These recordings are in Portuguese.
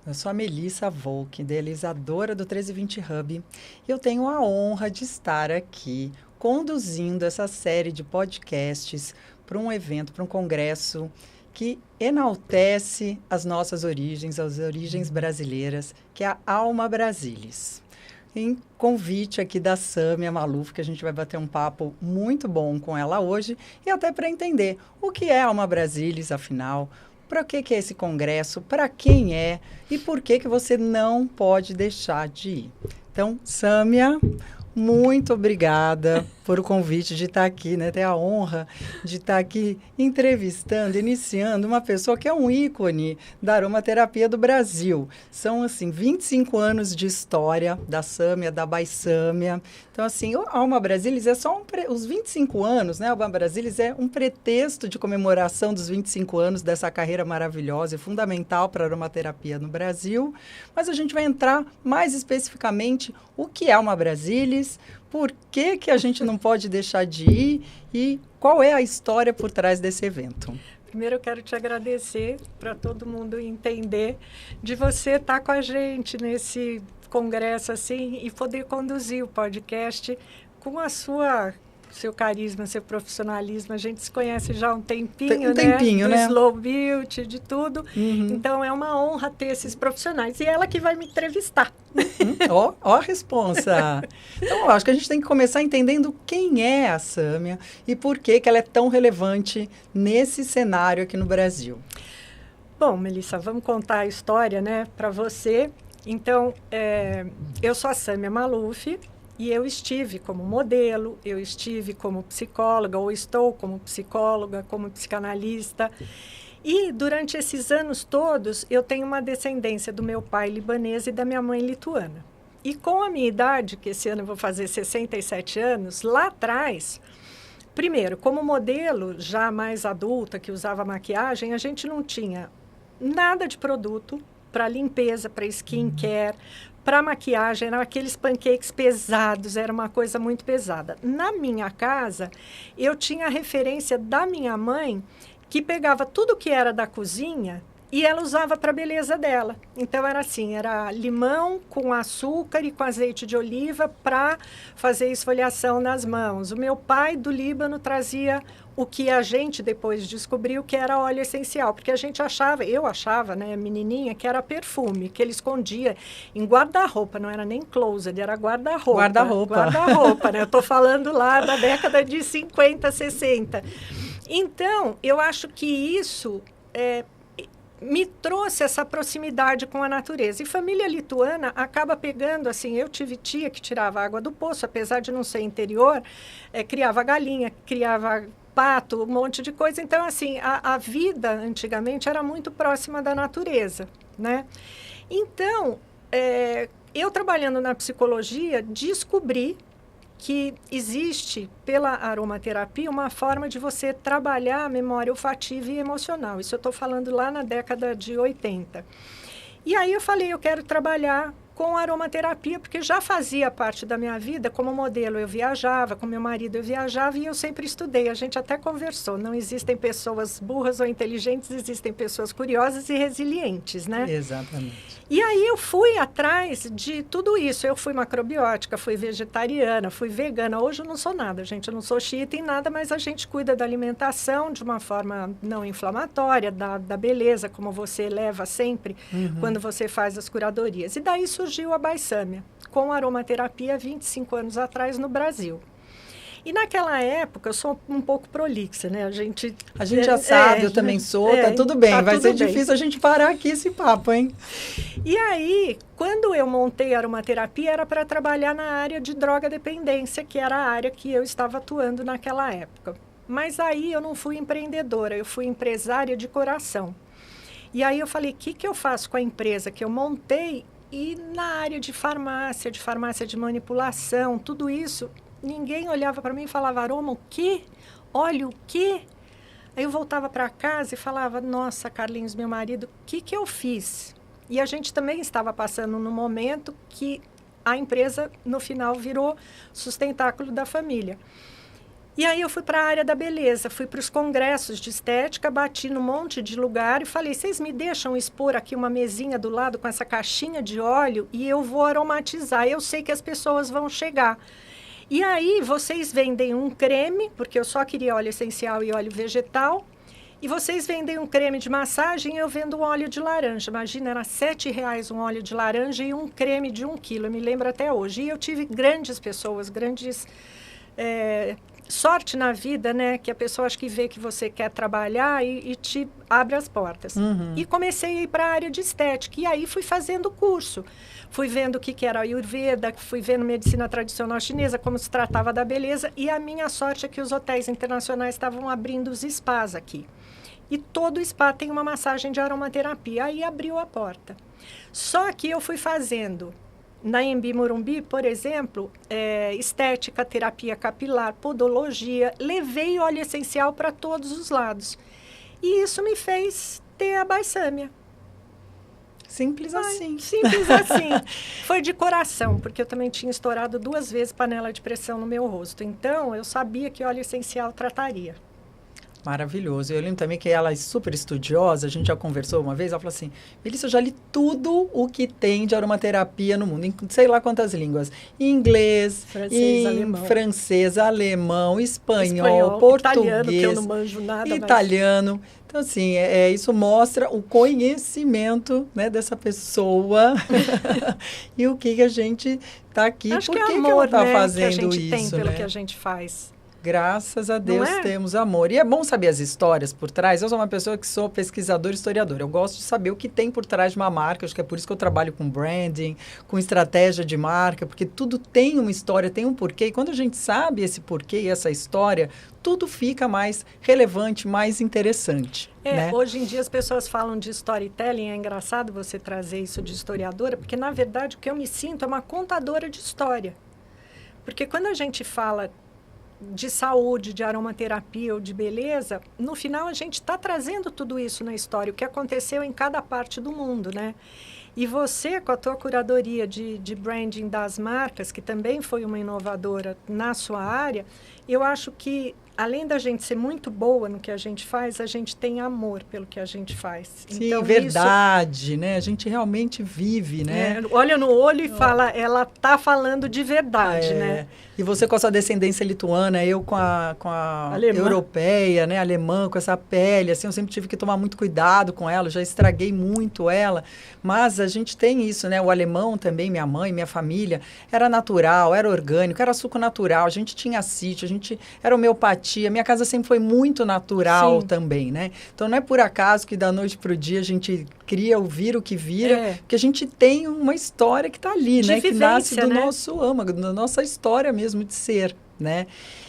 Eu sou a Melissa Volk, idealizadora do 1320 Hub, e eu tenho a honra de estar aqui conduzindo essa série de podcasts para um evento, para um congresso que enaltece as nossas origens, as origens brasileiras, que é a Alma Brasilis. Em convite aqui da Sâmia Maluf, que a gente vai bater um papo muito bom com ela hoje, e até para entender o que é Alma Brasilis, afinal, para que é esse congresso, para quem é e por que você não pode deixar de ir. Então, Sâmia, muito obrigada por o convite de estar aqui, né? Ter a honra de estar aqui entrevistando, iniciando uma pessoa que é um ícone da aromaterapia do Brasil. São, assim, 25 anos de história da Sâmia, da Baissâmia. Então, assim, o Alma Brasilis é só os 25 anos, né? O Alma Brasilis é um pretexto de comemoração dos 25 anos dessa carreira maravilhosa e fundamental para a aromaterapia no Brasil. Mas a gente vai entrar mais especificamente o que é Alma Brasilis, por que a gente não pode deixar de ir e qual é a história por trás desse evento. Primeiro eu quero te agradecer para todo mundo entender de você estar com a gente nesse congresso assim e poder conduzir o podcast com a seu carisma, seu profissionalismo. A gente se conhece já há um tempinho, né? Do Slow Beauty, de tudo. Uhum. Então, é uma honra ter esses profissionais. E ela que vai me entrevistar. Ó a responsa. Então, eu acho que a gente tem que começar entendendo quem é a Sâmia e por que ela é tão relevante nesse cenário aqui no Brasil. Bom, Melissa, vamos contar a história, né, para você. Então, eu sou a Sâmia Maluf. E eu estive como modelo, eu estive como psicóloga, ou estou como psicóloga, como psicanalista. E durante esses anos todos, eu tenho uma descendência do meu pai libanês e da minha mãe lituana. E com a minha idade, que esse ano eu vou fazer 67 anos, lá atrás, primeiro, como modelo já mais adulta, que usava maquiagem, a gente não tinha nada de produto para limpeza, para skincare, para maquiagem, eram aqueles pancakes pesados, era uma coisa muito pesada. Na minha casa, eu tinha a referência da minha mãe, que pegava tudo que era da cozinha e ela usava para a beleza dela. Então, era assim, era limão com açúcar e com azeite de oliva para fazer esfoliação nas mãos. O meu pai, do Líbano, trazia o que a gente depois descobriu que era óleo essencial, porque a gente achava, eu achava, né, menininha, que era perfume, que ele escondia em guarda-roupa, não era nem closet, era guarda-roupa. Guarda-roupa, né? Eu estou falando lá da década de 50, 60. Então, eu acho que isso me trouxe essa proximidade com a natureza. E família lituana acaba pegando, assim, eu tive tia que tirava água do poço, apesar de não ser interior, criava galinha, criava pato, um monte de coisa. Então, assim, a vida antigamente era muito próxima da natureza, né? Então, eu trabalhando na psicologia, descobri que existe, pela aromaterapia, uma forma de você trabalhar a memória olfativa e emocional. Isso eu estou falando lá na década de 80. E aí eu falei, eu quero trabalhar com aromaterapia, porque já fazia parte da minha vida. Como modelo eu viajava, com meu marido eu viajava e eu sempre estudei. A gente até conversou, não existem pessoas burras ou inteligentes, existem pessoas curiosas e resilientes, né? Exatamente. E aí eu fui atrás de tudo isso. Eu fui macrobiótica, fui vegetariana, fui vegana. Hoje eu não sou nada, gente. Eu não sou xiita em nada, mas a gente cuida da alimentação de uma forma não inflamatória, da beleza, como você leva sempre quando você faz as curadorias. E daí surgiu a Baissâmia, com aromaterapia 25 anos atrás no Brasil. E naquela época, eu sou um pouco prolixa, né? A gente já sabe, eu também sou, tá tudo bem. Vai ser difícil a gente parar aqui esse papo, hein? E aí, quando eu montei a aromaterapia, era para trabalhar na área de droga-dependência, que era a área que eu estava atuando naquela época. Mas aí eu não fui empreendedora, eu fui empresária de coração. E aí eu falei, o que eu faço com a empresa que eu montei? E na área de farmácia de manipulação, tudo isso, ninguém olhava para mim e falava, aroma, o quê? Óleo, o quê? Aí eu voltava para casa e falava, nossa, Carlinhos, meu marido, o que eu fiz? E a gente também estava passando num momento que a empresa, no final, virou sustentáculo da família. E aí eu fui para a área da beleza, fui para os congressos de estética, bati num monte de lugar e falei, vocês me deixam expor aqui uma mesinha do lado com essa caixinha de óleo e eu vou aromatizar, eu sei que as pessoas vão chegar. E aí vocês vendem um creme, porque eu só queria óleo essencial e óleo vegetal, e vocês vendem um creme de massagem e eu vendo um óleo de laranja. Imagina, era R$7 um óleo de laranja e um creme de 1 quilo, eu me lembro até hoje. E eu tive grandes pessoas, grandes... sorte na vida, né? Que a pessoa acha que vê que você quer trabalhar e te abre as portas. Uhum. E comecei a ir para a área de estética. E aí fui fazendo curso. Fui vendo o que era Ayurveda, fui vendo medicina tradicional chinesa, como se tratava da beleza. E a minha sorte é que os hotéis internacionais estavam abrindo os spas aqui. E todo spa tem uma massagem de aromaterapia. Aí abriu a porta. Só que eu fui fazendo... Na Embi Morumbi, por exemplo, estética, terapia capilar, podologia, levei óleo essencial para todos os lados. E isso me fez ter a Baissâmia. Simples assim. Simples assim. Foi de coração, porque eu também tinha estourado 2 vezes panela de pressão no meu rosto. Então, eu sabia que óleo essencial trataria. Maravilhoso. Eu lembro também que ela é super estudiosa, a gente já conversou uma vez, ela falou assim, Melissa, eu já li tudo o que tem de aromaterapia no mundo, em sei lá quantas línguas. Inglês, francês, alemão, espanhol, português, italiano, que eu não manjo nada. Italiano. Mas... Então, assim, isso mostra o conhecimento, né, dessa pessoa e o que a gente está aqui, acho por que que amor, ela está né, fazendo que a gente isso, tem pelo né? que a gente faz. Graças a Deus temos amor. E é bom saber as histórias por trás. Eu sou uma pessoa que sou pesquisadora e historiadora. Eu gosto de saber o que tem por trás de uma marca. Acho que é por isso que eu trabalho com branding, com estratégia de marca, porque tudo tem uma história, tem um porquê. E quando a gente sabe esse porquê e essa história, tudo fica mais relevante, mais interessante. Né? Hoje em dia as pessoas falam de storytelling. É engraçado você trazer isso de historiadora, porque, na verdade, o que eu me sinto é uma contadora de história. Porque quando a gente fala de saúde, de aromaterapia ou de beleza, no final a gente está trazendo tudo isso na história, o que aconteceu em cada parte do mundo, né? E você, com a tua curadoria de branding das marcas, que também foi uma inovadora na sua área, eu acho que, além da gente ser muito boa no que a gente faz, a gente tem amor pelo que a gente faz. Sim, então, verdade, né? A gente realmente vive, né? Olha no olho e fala, ela tá falando de verdade, né? E você com a sua descendência lituana, eu com a europeia, né? Alemã, com essa pele, assim, eu sempre tive que tomar muito cuidado com ela, já estraguei muito ela, mas a gente tem isso, né? O alemão também, minha mãe, minha família, era natural, era orgânico, era suco natural, a gente tinha sítio, a gente era homeopatia, minha casa sempre foi muito natural também, né? Então não é por acaso que da noite pro dia a gente cria o vira o que vira, porque a gente tem uma história que está ali, né? Que nasce do nosso âmago, da nossa história mesmo de ser, né?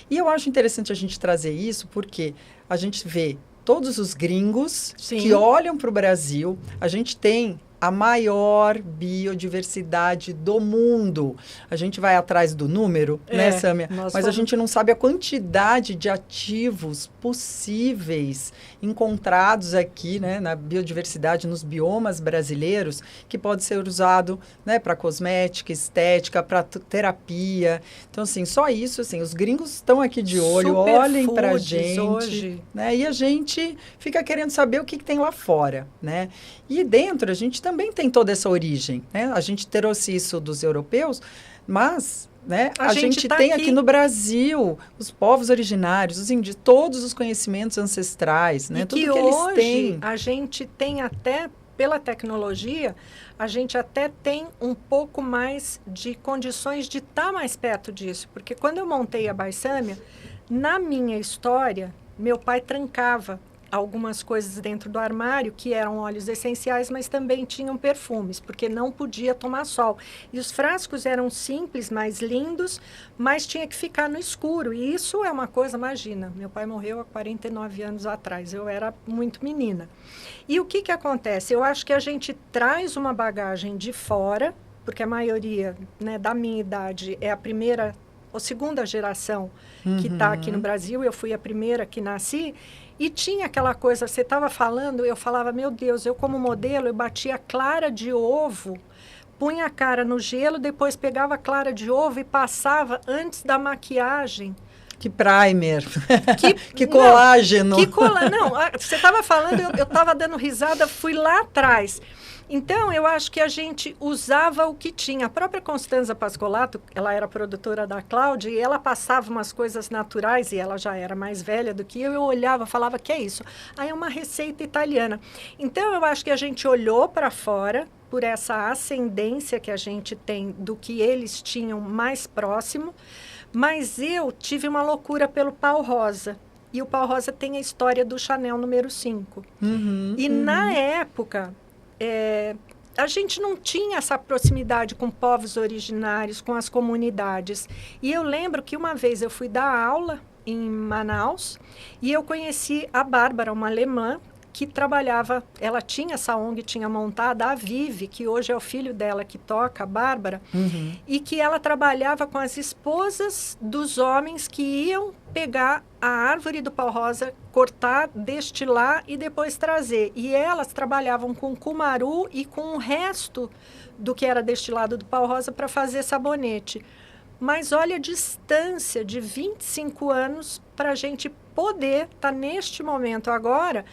E eu acho interessante a gente trazer isso porque a gente vê todos os gringos que olham para o Brasil, a gente tem a maior biodiversidade do mundo. A gente vai atrás do número, né, Sâmia? Mas a gente não sabe a quantidade de ativos possíveis encontrados aqui, né, na biodiversidade, nos biomas brasileiros, que pode ser usado, né, para cosmética, estética, para terapia. Então, assim, só isso, assim, os gringos estão aqui de olho, olhem para a gente, hoje, né, e a gente fica querendo saber o que tem lá fora, né? E dentro a gente também tem toda essa origem, né? A gente trouxe isso dos europeus, mas, né, a gente tem aqui no Brasil os povos originários, os índios, todos os conhecimentos ancestrais, né? Tudo que eles têm. A gente tem até, pela tecnologia, a gente até tem um pouco mais de condições de estar mais perto disso. Porque quando eu montei a Baissâmia, na minha história, meu pai trancava algumas coisas dentro do armário que eram óleos essenciais, mas também tinham perfumes, porque não podia tomar sol. E os frascos eram simples, mais lindos, mas tinha que ficar no escuro. E isso é uma coisa, imagina, meu pai morreu há 49 anos atrás, eu era muito menina. E o que acontece? Eu acho que a gente traz uma bagagem de fora, porque a maioria, né, da minha idade é a primeira ou segunda geração que está aqui no Brasil, eu fui a primeira que nasci, e tinha aquela coisa, você estava falando, eu falava, meu Deus, eu como modelo, eu batia clara de ovo, punha a cara no gelo, depois pegava a clara de ovo e passava antes da maquiagem Que primer, que colágeno. Não, você estava falando, eu estava dando risada, fui lá atrás. Então, eu acho que a gente usava o que tinha. A própria Constanza Pascolato, ela era produtora da Cláudia, e ela passava umas coisas naturais, e ela já era mais velha do que eu olhava, falava, que é isso? Aí é uma receita italiana. Então, eu acho que a gente olhou para fora, por essa ascendência que a gente tem do que eles tinham mais próximo, mas eu tive uma loucura pelo pau rosa. E o pau rosa tem a história do Chanel número 5. Na época, a gente não tinha essa proximidade com povos originários, com as comunidades. E eu lembro que uma vez eu fui dar aula em Manaus e eu conheci a Bárbara, uma alemã, que trabalhava, ela tinha essa ONG, tinha montada a Vive, que hoje é o filho dela que toca, a Bárbara, e que ela trabalhava com as esposas dos homens que iam pegar a árvore do pau-rosa, cortar, destilar e depois trazer. E elas trabalhavam com cumaru e com o resto do que era destilado do pau-rosa para fazer sabonete. Mas olha a distância de 25 anos para a gente poder estar neste momento agora,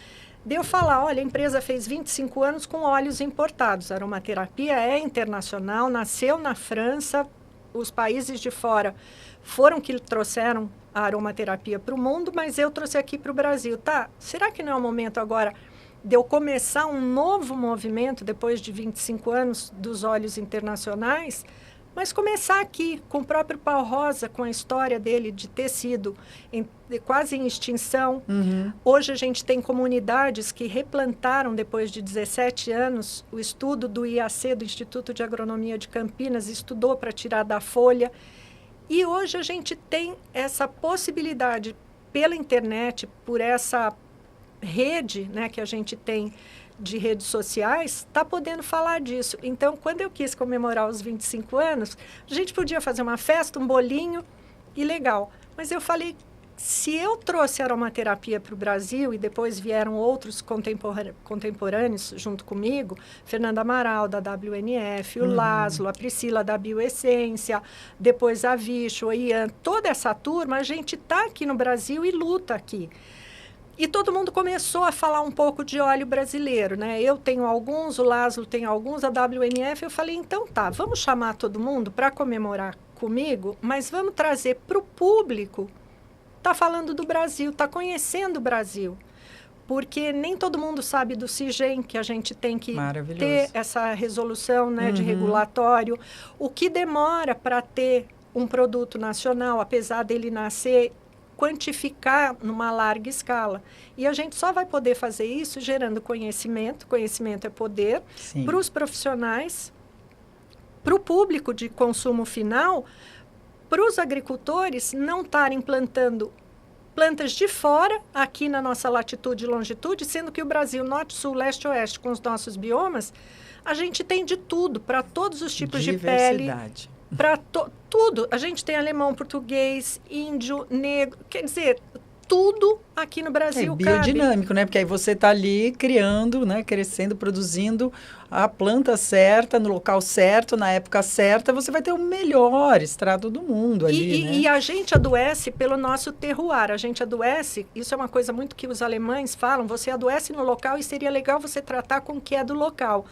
de eu falar, olha, a empresa fez 25 anos com óleos importados. A aromaterapia é internacional, nasceu na França, os países de fora foram que trouxeram a aromaterapia para o mundo, mas eu trouxe aqui para o Brasil. Tá, será que não é o momento agora de eu começar um novo movimento, depois de 25 anos dos óleos internacionais, mas começar aqui, com o próprio pau rosa, com a história dele de ter sido quase em extinção. Hoje a gente tem comunidades que replantaram, depois de 17 anos, o estudo do IAC, do Instituto de Agronomia de Campinas, estudou para tirar da folha. E hoje a gente tem essa possibilidade, pela internet, por essa rede, né, que a gente tem de redes sociais, está podendo falar disso. Então, quando eu quis comemorar os 25 anos, a gente podia fazer uma festa, um bolinho, e legal. Mas eu falei, se eu trouxe aromaterapia para o Brasil, e depois vieram outros contemporâneos junto comigo, Fernanda Amaral, da WNF, o Laszlo, a Priscila, da Bioessência, depois a Vicho, o Ian, toda essa turma, a gente está aqui no Brasil e luta aqui. E todo mundo começou a falar um pouco de óleo brasileiro, né? Eu tenho alguns, o Laszlo tem alguns, a WNF. Eu falei, então tá, vamos chamar todo mundo para comemorar comigo, mas vamos trazer para o público, tá falando do Brasil, tá conhecendo o Brasil. Porque nem todo mundo sabe do CIGEM, que a gente tem que ter essa resolução, né, de regulatório. O que demora para ter um produto nacional, apesar dele nascer, quantificar numa larga escala. E a gente só vai poder fazer isso gerando conhecimento, conhecimento é poder, para os profissionais, para o público de consumo final, para os agricultores não estarem plantando plantas de fora, aqui na nossa latitude e longitude, sendo que o Brasil, norte, sul, leste, oeste, com os nossos biomas, a gente tem de tudo, para todos os tipos de pele. Para tudo. A gente tem alemão, português, índio, negro, quer dizer, tudo aqui no Brasil biodinâmico, cabe. Né? Porque aí você está ali criando, né? Crescendo, produzindo a planta certa, no local certo, na época certa, você vai ter o melhor extrato do mundo ali, né? E a gente adoece pelo nosso terroir, a gente adoece, isso é uma coisa muito que os alemães falam, você adoece no local e seria legal você tratar com o que é do local.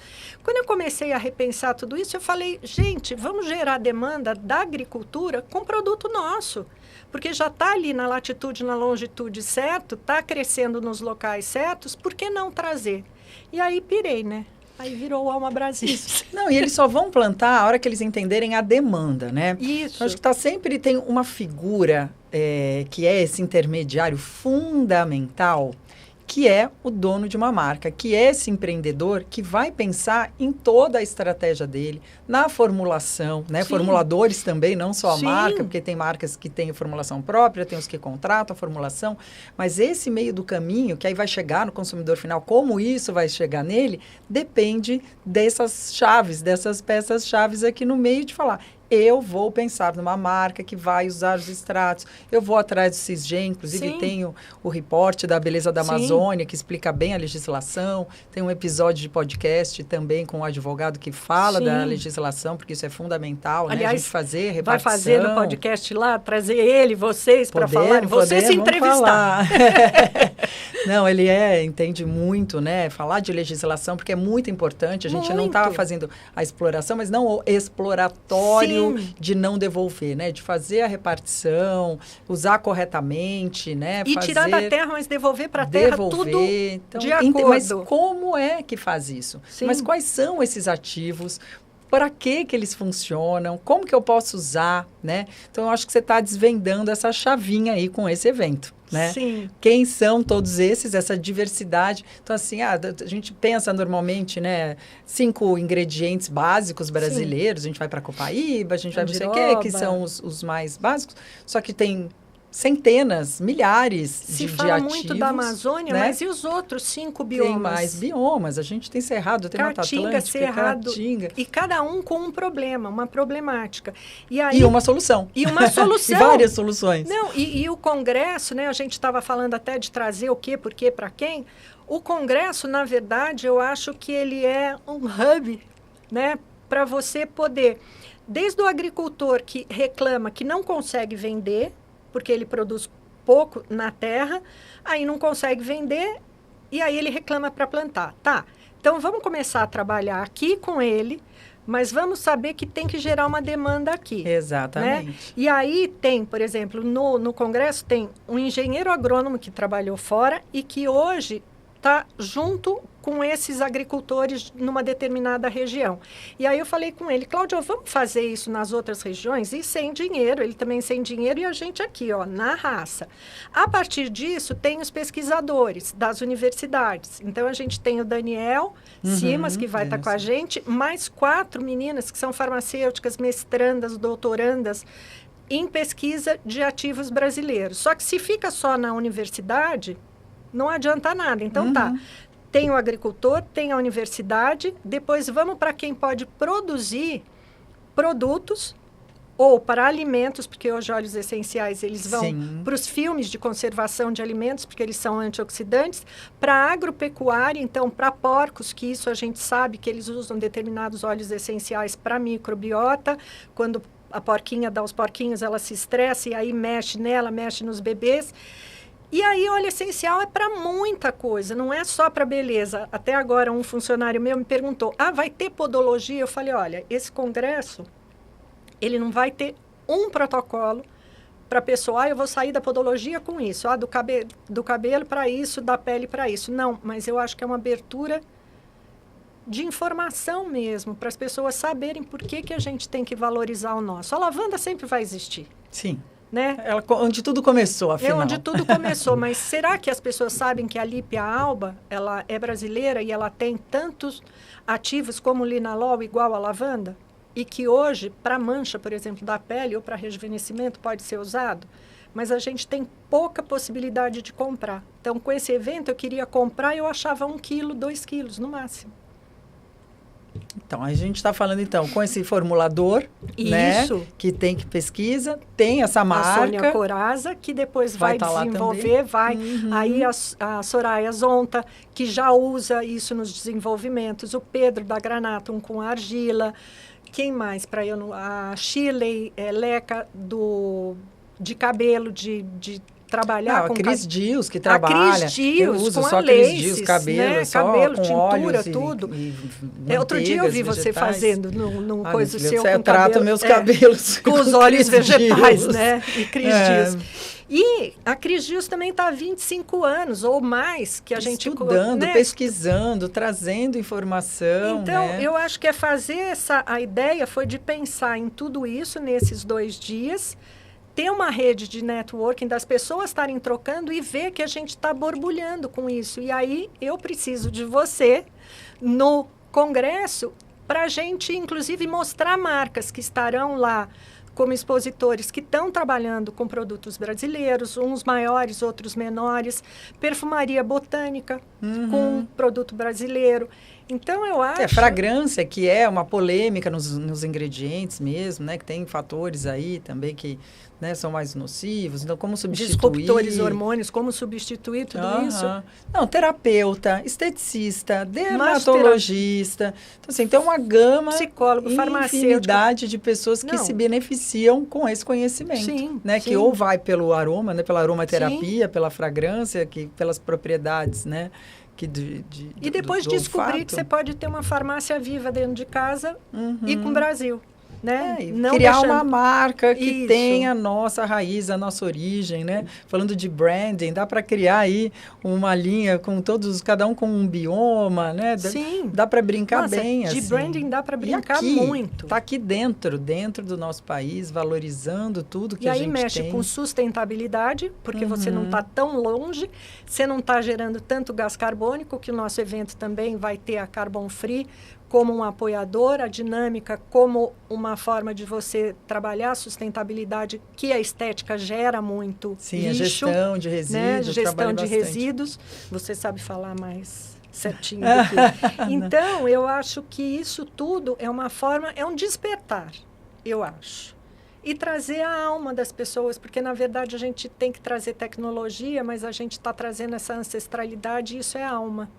Quando eu comecei a repensar tudo isso, eu falei, gente, vamos gerar demanda da agricultura com produto nosso. Porque já está ali na latitude, na longitude certo, está crescendo nos locais certos, por que não trazer? E aí pirei, né? Aí virou o Alma Brasil. Não, e eles só vão plantar a hora que eles entenderem a demanda, né? Isso. Eu acho que sempre tem uma figura que é esse intermediário fundamental, que é o dono de uma marca, que é esse empreendedor que vai pensar em toda a estratégia dele, na formulação, né? Sim. Formuladores também, não só a Sim. marca, porque tem marcas que têm formulação própria, tem os que contratam a formulação, mas esse meio do caminho, que aí vai chegar no consumidor final, como isso vai chegar nele, depende dessas chaves, dessas peças chaves aqui no meio de falar, eu vou pensar numa marca que vai usar os extratos. Eu vou atrás do Cisgen, inclusive Sim. tem o reporte da Beleza da Sim. Amazônia, que explica bem a legislação. Tem um episódio de podcast também com um advogado que fala Sim. da legislação, porque isso é fundamental, Aliás, né? A gente fazer repartição. Vai fazer no podcast lá, trazer ele, vocês, para falar, vocês se entrevistar. Não, ele entende muito, né? Falar de legislação, porque é muito importante. A gente não está fazendo a exploração, mas não o exploratório de não devolver, né? De fazer a repartição, usar corretamente, né? E tirar da terra, mas devolver para a terra tudo então, de acordo. Mas como é que faz isso? Sim. Mas quais são esses ativos? Para que eles funcionam? Como que eu posso usar, né? Então, eu acho que você está desvendando essa chavinha aí com esse evento, né? Sim. Quem são todos esses, essa diversidade? Então, assim, a gente pensa normalmente, né? 5 ingredientes básicos brasileiros. Sim. A gente vai para Copaíba, a gente vai não sei o quê, que são os mais básicos. Só que tem centenas, milhares de ativos. Se fala muito da Amazônia, né? Mas e os outros 5 biomas? Tem mais biomas. A gente tem Cerrado, tem Mata Atlântica, Cerrado, Caatinga. E cada um com um problema, uma problemática. E uma solução. E uma solução. E várias soluções. Não, e o Congresso, né? A gente estava falando até de trazer o quê, por quê, para quem. O Congresso, na verdade, eu acho que ele é um hub, né? Para você poder, desde o agricultor que reclama que não consegue vender, porque ele produz pouco na terra, aí não consegue vender, e aí ele reclama para plantar. Tá, então vamos começar a trabalhar aqui com ele, mas vamos saber que tem que gerar uma demanda aqui. Exatamente. Né? E aí tem, por exemplo, no Congresso tem um engenheiro agrônomo que trabalhou fora e que hoje está junto com esses agricultores numa determinada região. E aí eu falei com ele, Cláudio, vamos fazer isso nas outras regiões? E sem dinheiro, ele também sem dinheiro e a gente aqui, ó, na raça. A partir disso, tem os pesquisadores das universidades. Então, a gente tem o Daniel Simas, que vai estar com a gente, mais 4 meninas que são farmacêuticas, mestrandas, doutorandas, em pesquisa de ativos brasileiros. Só que se fica só na universidade, não adianta nada. Então, tá. Tem o agricultor, tem a universidade, depois vamos para quem pode produzir produtos ou para alimentos, porque hoje óleos essenciais eles vão para os filmes de conservação de alimentos, porque eles são antioxidantes, para agropecuária, então para porcos, que isso a gente sabe que eles usam determinados óleos essenciais para microbiota, quando a porquinha dá os porquinhos, ela se estressa e aí mexe nela, mexe nos bebês. E aí, óleo essencial é para muita coisa, não é só para beleza. Até agora, um funcionário meu me perguntou, vai ter podologia? Eu falei, olha, esse congresso, ele não vai ter um protocolo para a pessoa, eu vou sair da podologia com isso, do cabelo para isso, da pele para isso. Não, mas eu acho que é uma abertura de informação mesmo, para as pessoas saberem por que a gente tem que valorizar o nosso. A lavanda sempre vai existir. Sim. Né? Onde tudo começou, afinal. É onde tudo começou, mas será que as pessoas sabem que a Lípia alba, ela é brasileira e ela tem tantos ativos como o linalol igual a lavanda? E que hoje, para mancha, por exemplo, da pele ou para rejuvenescimento pode ser usado? Mas a gente tem pouca possibilidade de comprar. Então, com esse evento, eu queria comprar e eu achava 1 quilo, 2 quilos no máximo. Então, a gente está falando, então, com esse formulador, né? Que tem que pesquisa, tem essa marca. A Sônia Coraza, que depois vai desenvolver, Aí a Soraya Zonta, que já usa isso nos desenvolvimentos. O Pedro da Granatum com argila. Quem mais? A Shirley Leca de cabelo, de trabalhar com... A Cris Dias, que trabalha. A Cris Dias, eu uso com só a Laces, Cris Dias, cabelo, né? só Cabelo, com tintura, óleos tudo. E outro dia eu vi você vegetais. fazendo num coisa seu com eu trato cabelo, meus cabelos com os óleos vegetais, Dias. né? E Cris Dias. E a Cris Dias também está há 25 anos ou mais que a gente... Estudando, né? Pesquisando, trazendo informação. Então, né? Eu acho que a ideia foi de pensar em tudo isso nesses 2 dias, ter uma rede de networking das pessoas estarem trocando e ver que a gente está borbulhando com isso. E aí, eu preciso de você no congresso para a gente, inclusive, mostrar marcas que estarão lá como expositores que estão trabalhando com produtos brasileiros, uns maiores, outros menores, perfumaria botânica com produto brasileiro. Então, eu acho... fragrância, que é uma polêmica nos ingredientes mesmo, né? Que tem fatores aí também que, né, são mais nocivos. Então, como substituir... Disruptores, hormônios, como substituir tudo isso? Não, terapeuta, esteticista, dermatologista. Então, assim, tem uma gama... Psicólogo, farmacêutico. Infinidade de pessoas que se beneficiam com esse conhecimento. Sim, né? sim. Que ou vai pelo aroma, né? Pela aromaterapia, pela fragrância, pelas propriedades, né? E depois descobrir olfato. que você pode ter uma farmácia viva dentro de casa e com o Brasil. Né? Não criar uma marca que tenha a nossa raiz, a nossa origem, né? Falando de branding, dá para criar aí uma linha com todos, cada um com um bioma, né? Sim. Dá para brincar bem, de assim. branding dá para brincar muito. Está aqui dentro do nosso país, valorizando tudo que a gente tem. E aí mexe com sustentabilidade, porque você não está tão longe, você não está gerando tanto gás carbônico, que o nosso evento também vai ter a Carbon Free como um apoiador, a dinâmica como uma forma de você trabalhar a sustentabilidade, que a estética gera muito. Sim, lixo, a gestão de resíduos. Né? Gestão de resíduos. Você sabe falar mais certinho do que... Então, eu acho que isso tudo é uma forma, é um despertar, eu acho. E trazer a alma das pessoas, porque, na verdade, a gente tem que trazer tecnologia, mas a gente está trazendo essa ancestralidade e isso é alma.